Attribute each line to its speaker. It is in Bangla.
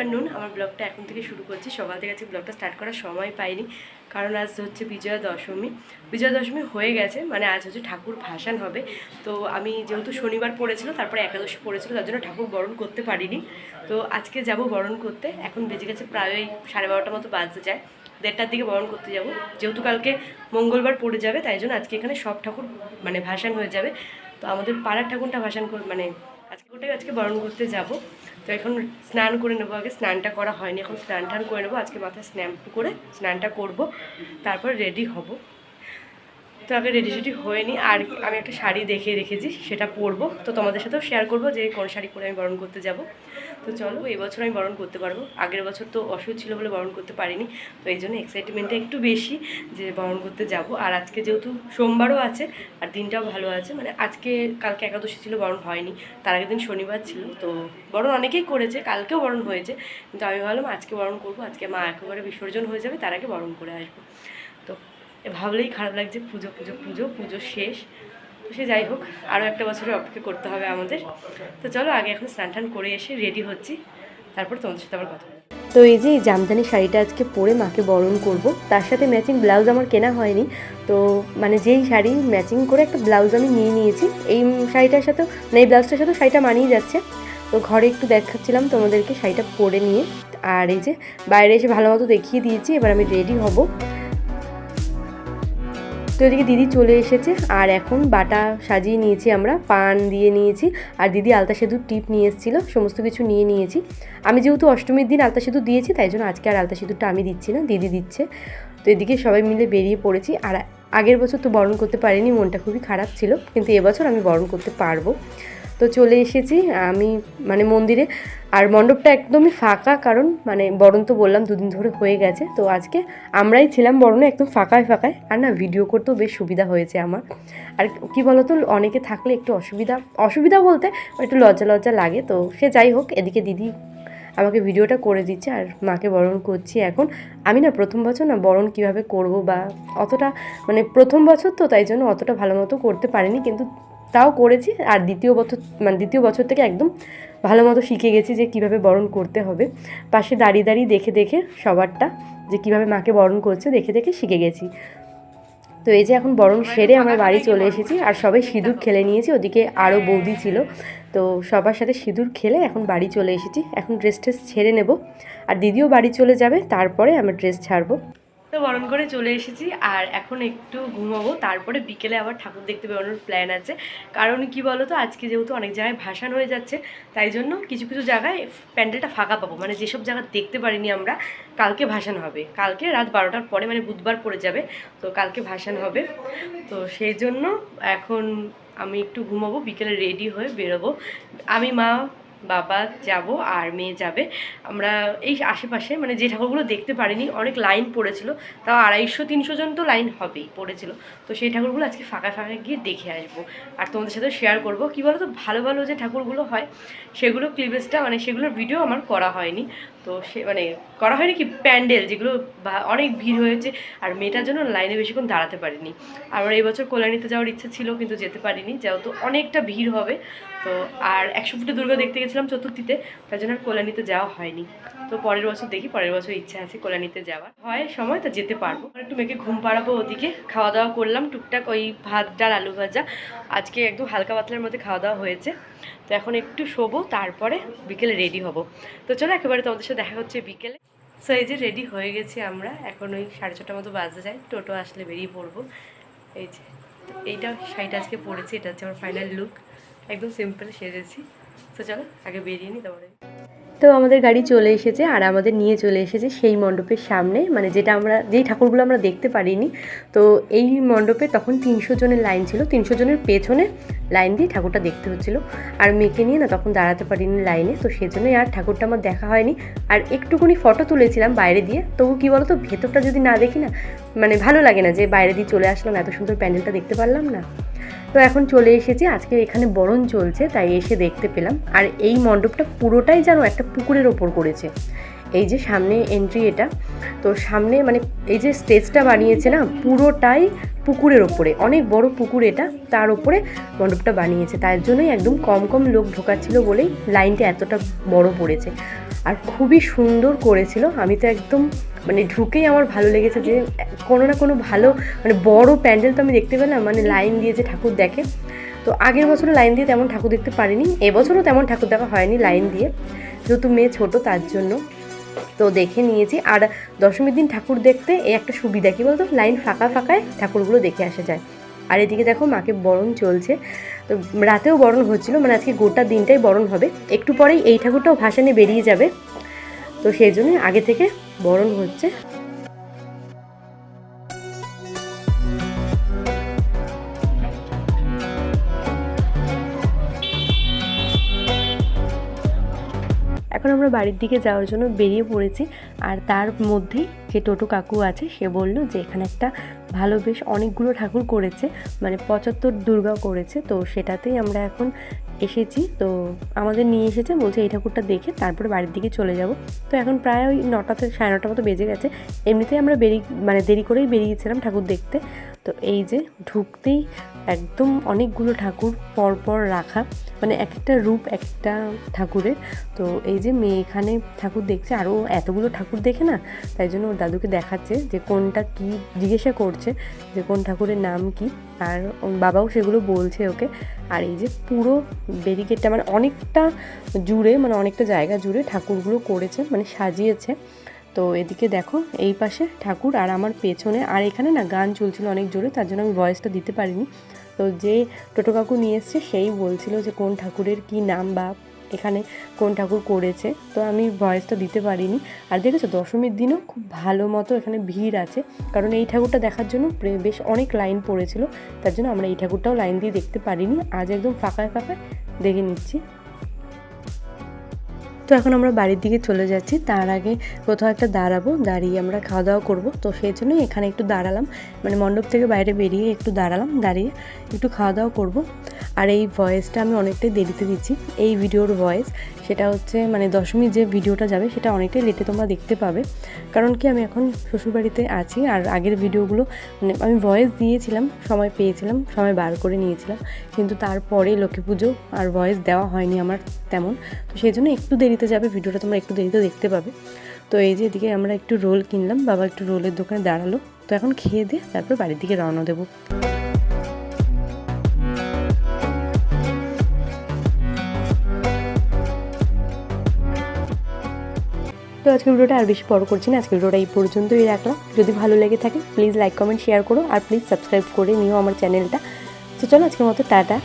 Speaker 1: আফটারনুন। আমার ব্লগটা এখন থেকে শুরু করছি। সকাল থেকে আজকে ব্লগটা স্টার্ট করার সময় পাইনি, কারণ আজ হচ্ছে বিজয়া দশমী। বিজয়া দশমী হয়ে গেছে, মানে আজ হচ্ছে ঠাকুর ভাসান হবে। তো আমি যেহেতু শনিবার পড়েছিল, তারপরে একাদশী পড়েছিল, তার জন্য ঠাকুর বরণ করতে পারিনি। তো আজকে যাব বরণ করতে। এখন বেজে গেছে প্রায় 12:30 মতো বাজতে যায়, 1:30টার দিকে বরণ করতে যাব। যেহেতু কালকে মঙ্গলবার পড়ে যাবে, তাই জন্য আজকে এখানে সব ঠাকুর মানে ভাসান হয়ে যাবে। তো আমাদের পাড়ার ঠাকুরটা ভাসান মানে আজকে বরণ করতে যাব। তো এখন স্নান করে নেবো, আগে স্নানটা করা হয়নি, এখন স্নান টান করে নেবো। আজকে মাথায় শ্যাম্পু করে স্নানটা করব, তারপর রেডি হব। তো আগে রেডি সেডি হয়নি। আর আমি একটা শাড়ি দেখে রেখেছি, সেটা পরবো। তো তোমাদের সাথেও শেয়ার করবো যে কোন শাড়ি পরে আমি বরণ করতে যাব। তো চলো, এবছর আমি বরণ করতে পারবো। আগের বছর তো অসুখ ছিল বলে বরণ করতে পারিনি, তো এই জন্য এক্সাইটমেন্টটা একটু বেশি যে বরণ করতে যাব। আর আজকে যেহেতু সোমবারও আছে আর দিনটাও ভালো আছে, মানে কালকে একাদশী ছিল, বরণ হয়নি। তার আগের দিন শনিবার ছিল। তো বরণ অনেকেই করেছে, কালকেও বরণ হয়েছে, কিন্তু আমি ভাবলাম আজকে বরণ করবো। আজকে মা একেবারে বিসর্জন হয়ে যাবে, তার আগে বরণ করে আসবো। তো ভাবলেই খারাপ লাগছে, পুজো পুজো পুজো পুজো শেষ। তো সে যাই হোক, আরও একটা বছরের অপেক্ষা করতে হবে আমাদের। তো চলো, আগে এখন স্নান টান করে এসে রেডি হচ্ছি, তারপর তোমাদের সাথে আবার কথা। তো এই যে জামদানি শাড়িটা আজকে পরে মাকে বরণ করব, তার সাথে ম্যাচিং ব্লাউজ আমার কেনা হয়নি। তো মানে যেই শাড়ি ম্যাচিং করে একটা ব্লাউজ আমি নিয়ে নিয়েছি, এই শাড়িটার সাথেও মানে এই ব্লাউজটার সাথেও শাড়িটা মানিয়ে যাচ্ছে। তো ঘরে একটু দেখাচ্ছিলাম তোমাদেরকে শাড়িটা পরে নিয়ে। আর এই যে বাইরে এসে ভালো মতো দেখিয়ে দিয়েছি, এবার আমি রেডি হব। তো এদিকে দিদি চলে এসেছে, আর এখন বাটা সাজিয়ে নিয়েছি, আমরা পান দিয়ে নিয়েছি, আর দিদি আলতা সেঁদুর টিপ নিয়ে এসেছিলো, সমস্ত কিছু নিয়ে নিয়েছি। আমি যেহেতু অষ্টমীর দিন আলতা সেঁদুর দিয়েছি, তাই জন্য আজকে আর আলতা সেঁদুরটা আমি দিচ্ছি না, দিদি দিচ্ছে। তো এদিকে সবাই মিলে বেরিয়ে পড়েছি। আর আগের বছর তো বরণ করতে পারিনি, মনটা খুবই খারাপ ছিল, কিন্তু এবছর আমি বরণ করতে পারবো। তো চলে এসেছি আমি মানে মন্দিরে। আর মণ্ডপটা একদমই ফাঁকা, কারণ মানে বরণ তো বললাম 2 দিন ধরে হয়ে গেছে। তো আজকে আমরাই ছিলাম বরণে, একদম ফাঁকায় ফাঁকায়। আর না, ভিডিও করতেও বেশ সুবিধা হয়েছে আমার। আর কি বলতো, অনেকে থাকলে একটু অসুবিধা বলতে একটু লজ্জা লজ্জা লাগে। তো সে যাই হোক, এদিকে দিদি আমাকে ভিডিওটা করে দিচ্ছে, আর মাকে বরণ করছি এখন। আমি না প্রথম বছর না বরণ কিভাবে করব বা অতটা মানে প্রথম বছর তো, তাই জন্য অতটা ভালো মতো করতে পারিনি, কিন্তু তাও করেছি। আর দ্বিতীয় বছর থেকে একদম ভালো মতো শিখে গেছি যে কিভাবে বরণ করতে হবে। পাশে দাঁড়িয়ে দাঁড়িয়ে দেখে দেখে সবারটা যে কিভাবে মাকে বরণ করছে দেখে দেখে শিখে গেছি। তো এই যে এখন বরণ সেরে আমরা বাড়ি চলে এসেছি, আর সবাই সিঁদুর খেলে নিয়েছি। ওদিকে আরও বৌদি ছিল, তো সবার সাথে সিঁদুর খেলে এখন বাড়ি চলে এসেছি। এখন ড্রেস ছেড়ে নেব, আর দিদিও বাড়ি চলে যাবে, তারপরে আমরা ড্রেস ছাড়বো। তো বরণ করে চলে এসেছি, আর এখন একটু ঘুমাবো, তারপরে বিকেলে আবার ঠাকুর দেখতে বেরোনোর প্ল্যান আছে। কারণ কি বলো তো, আজকে যেহেতু অনেক জায়গায় ভাসান হয়ে যাচ্ছে, তাই জন্য কিছু কিছু জায়গায় প্যান্ডেলটা ফাঁকা পাবো। মানে যেসব জায়গা দেখতে পারিনি আমরা, কালকে ভাসান হবে, কালকে রাত 12টার পরে, মানে বুধবার পড়ে যাবে, তো কালকে ভাসান হবে। তো সেই জন্য এখন আমি একটু ঘুমাবো, বিকেলে রেডি হয়ে বেরোবো। আমি, মা, বাবা যাব, আর মেয়ে যাবে। আমরা এই আশেপাশে মানে যে ঠাকুরগুলো দেখতে পারিনি, অনেক লাইন পড়েছিল, তাও 250-300 জন তো লাইন হবেই পড়েছিল। তো সেই ঠাকুরগুলো আজকে ফাঁকা ফাঁকা গিয়ে দেখে আসবো, আর তোমাদের সাথে শেয়ার করব। কী বলো তো, ভালো ভালো যে ঠাকুরগুলো হয়, সেগুলো ক্লিপেজটা মানে সেগুলোর ভিডিও আমার করা হয়নি। তো সে মানে করা হয়নি কি, প্যান্ডেল যেগুলো অনেক ভিড় হয়েছে, আর মেয়েটার জন্য লাইনে বেশিক্ষণ দাঁড়াতে পারিনি। আমার এই বছর কল্যাণীতে যাওয়ার ইচ্ছা ছিল, কিন্তু যেতে পারিনি, যেহেতু অনেকটা ভিড় হবে। তো আর 100 ফুটে দুর্গা দেখতে গেছিলাম চতুর্থীতে, তার জন্য আর কল্যাণীতে যাওয়া হয়নি। তো পরের বছর দেখি, পরের বছর ইচ্ছা আছে কল্যাণীতে যাওয়ার, হয় সময় তো যেতে পারবো। একটু মেয়েকে ঘুম পাড়াবো, ওদিকে খাওয়া দাওয়া করলাম টুকটাক, ওই ভাত ডাল আলু ভাজা, আজকে একদম হালকা পাতলার মধ্যে খাওয়া দাওয়া হয়েছে। তো এখন একটু শোবো, তারপরে বিকেলে রেডি হব। তো চলো একেবারে তোমাদের সাথে দেখা হচ্ছে বিকেলে। সো এই যে রেডি হয়ে গেছি আমরা, এখন ওই 6:30 মতো বাজে যায়, টোটো আসলে বেরিয়ে পড়বো। এই যে এইটা শাড়িটা আজকে পরেছি, এটা হচ্ছে আমার ফাইনাল লুক, একদম সিম্পল সেজেছি। তো চলো আগে বেরিয়ে নিই তারপরে। তো আমাদের গাড়ি চলে এসেছে, আর আমাদের নিয়ে চলে এসেছে সেই মণ্ডপের সামনে, মানে যেই ঠাকুরগুলো আমরা দেখতে পারিনি। তো এই মণ্ডপে তখন 300 জনের লাইন ছিল, 300 জনের পেছনে লাইন দিয়ে ঠাকুরটা দেখতে হচ্ছিলো। আর মেয়েকে নিয়ে না তখন দাঁড়াতে পারিনি লাইনে, তো সেজন্যই আর ঠাকুরটা আমার দেখা হয়নি। আর একটুখানি ফটো তুলেছিলাম বাইরে দিয়ে, তবু কী বলো তো, ভেতরটা যদি না দেখি না, মানে ভালো লাগে না, যে বাইরে দিয়ে চলে আসলাম, এত সুন্দর প্যান্ডেলটা দেখতে পারলাম না। তো এখন চলে এসেছি, আজকে এখানে বরণ চলছে, তাই এসে দেখতে পেলাম। আর এই মণ্ডপটা পুরোটাই যেন একটা পুকুরের ওপর করেছে। এই যে সামনে এন্ট্রি এটা, তো সামনে মানে এই যে স্টেজটা বানিয়েছে না, পুরোটাই পুকুরের ওপরে, অনেক বড় পুকুর এটা, তার ওপরে মণ্ডপটা বানিয়েছে। তার জন্যই একদম কম কম লোক ঢোকাচ্ছিল বলেই লাইনটা এতটা বড় পড়েছে। আর খুবই সুন্দর করেছিল। আমি তো একদম মানে ঢুকেই আমার ভালো লেগেছে যে কোনো না কোনো ভালো মানে বড় প্যান্ডেল তো আমি দেখতে পেলাম, মানে লাইন দিয়ে যে ঠাকুর দেখে। তো আগের বছরও লাইন দিয়ে তেমন ঠাকুর দেখতে পারিনি, এবছরও তেমন ঠাকুর দেখা হয়নি লাইন দিয়ে, যেহেতু মেয়ে ছোটো তার জন্য। তো দেখে নিয়েছি। আর দশমীর দিন ঠাকুর দেখতে এই একটা সুবিধা, কী বলতো, লাইন ফাঁকা ফাঁকায় ঠাকুরগুলো দেখে আসা যায়। আর এদিকে দেখো মাকে বরণ চলছে, তো রাতেও বরণ হচ্ছিলো, মানে আজকে গোটা দিনটাই বরণ হবে। একটু পরেই এই ঠাকুরটাও ভাসানে বেরিয়ে যাবে, তো সেই জন্য আগে থেকে বরণ হচ্ছে। এখন আমরা বাড়ির দিকে যাওয়ার জন্য বেরিয়ে পড়েছি। আর তার মধ্যেই যে টোটো কাকু আছে সে বলল যে এখানে একটা ভালো বেশ অনেকগুলো ঠাকুর করেছে, মানে 75 দুর্গা করেছে, তো সেটাতেই আমরা এখন এসেছি। তো আমাদের নিয়ে এসেছে, বলছে এই ঠাকুরটা দেখে তারপরে বাড়ির দিকে চলে যাব। তো এখন প্রায় ওই 9টা থেকে 9:30 মতো বেজে গেছে। এমনিতেই আমরা দেরি করেই বেরিয়েছিলাম ঠাকুর দেখতে। তো এই যে ঢুকতেই একদম অনেকগুলো ঠাকুর পরপর রাখা, মানে এক একটা রূপ একটা ঠাকুরের। তো এই যে মেয়ে এখানে ঠাকুর দেখছে, আরও এতগুলো ঠাকুর দেখে না, তাই জন্য ওর দাদুকে দেখাচ্ছে যে কোনটা কি, জিজ্ঞাসা করছে যে কোন ঠাকুরের নাম কি। আর ওর বাবাও সেগুলো বলছে ওকে। আর এই যে পুরো ব্যারিকেডটা মানে অনেকটা জুড়ে, মানে অনেকটা জায়গা জুড়ে ঠাকুরগুলো করেছে, মানে সাজিয়েছে। তো এদিকে দেখো এই পাশে ঠাকুর আর আমার পেছনে, আর এখানে না গান চলছিল অনেক জোরে, তার জন্য আমি ভয়েসটা দিতে পারিনি। তো যে টোটো কাকু নিয়ে এসছে সেই বলছিল যে কোন ঠাকুরের কি নাম বা এখানে কোন ঠাকুর করেছে, তো আমি ভয়েসটা দিতে পারিনি। আর দেখেছো দশমীর দিনও খুব ভালো মতো এখানে ভিড় আছে, কারণ এই ঠাকুরটা দেখার জন্য বেশ অনেক লাইন পড়েছিল, তার জন্য আমরা এই ঠাকুরটাও লাইন দিয়ে দেখতে পারিনি। আজ একদম ফাঁকায় ফাঁকায় দেখে নিচ্ছি। তো এখন আমরা বাড়ির দিকে চলে যাচ্ছি, তার আগে কোথাও একটা দাঁড়াবো, দাঁড়িয়ে আমরা খাওয়া দাওয়া করবো। তো সেই জন্যই এখানে একটু দাঁড়ালাম, মানে মণ্ডপ থেকে বাইরে বেরিয়ে একটু দাঁড়ালাম, দাঁড়িয়ে একটু খাওয়া দাওয়া করবো। আর এই ভয়েসটা আমি অনেকটাই দেরিতে দিচ্ছি, এই ভিডিওর ভয়েস, সেটা হচ্ছে মানে দশমী যে ভিডিওটা যাবে সেটা অনেকটাই লেটে তোমরা দেখতে পাবে। কারণ কি আমি এখন শ্বশুরবাড়িতে আছি, আর আগের ভিডিওগুলো মানে আমি ভয়েস দিয়েছিলাম, সময় পেয়েছিলাম, সময় বার করে নিয়েছিলাম, কিন্তু তারপরে লক্ষ্মী পুজো আর ভয়েস দেওয়া হয়নি আমার তেমন। তো সেই জন্য একটু দেরিতে যাবে ভিডিওটা, তোমরা একটু দেরিতে দেখতে পাবে। তো এই যে এদিকে আমরা একটু রোল কিনলাম, বাবা একটু রোলের দোকানে দাঁড়ালো। তো এখন খেয়ে দিয়ে তারপর বাড়ির দিকে রওনা দেবো। তো আজকে ভিডিওটা আর বেশি বড় করছি না, আজকে ভিডিওটা এই পর্যন্তই রাখলাম। যদি ভালো লেগে থাকে প্লিজ লাইক কমেন্ট শেয়ার করো, আর প্লিজ সাবস্ক্রাইব করে নিও আমার চ্যানেলটা। তো চলো আজকের মতো টাটা।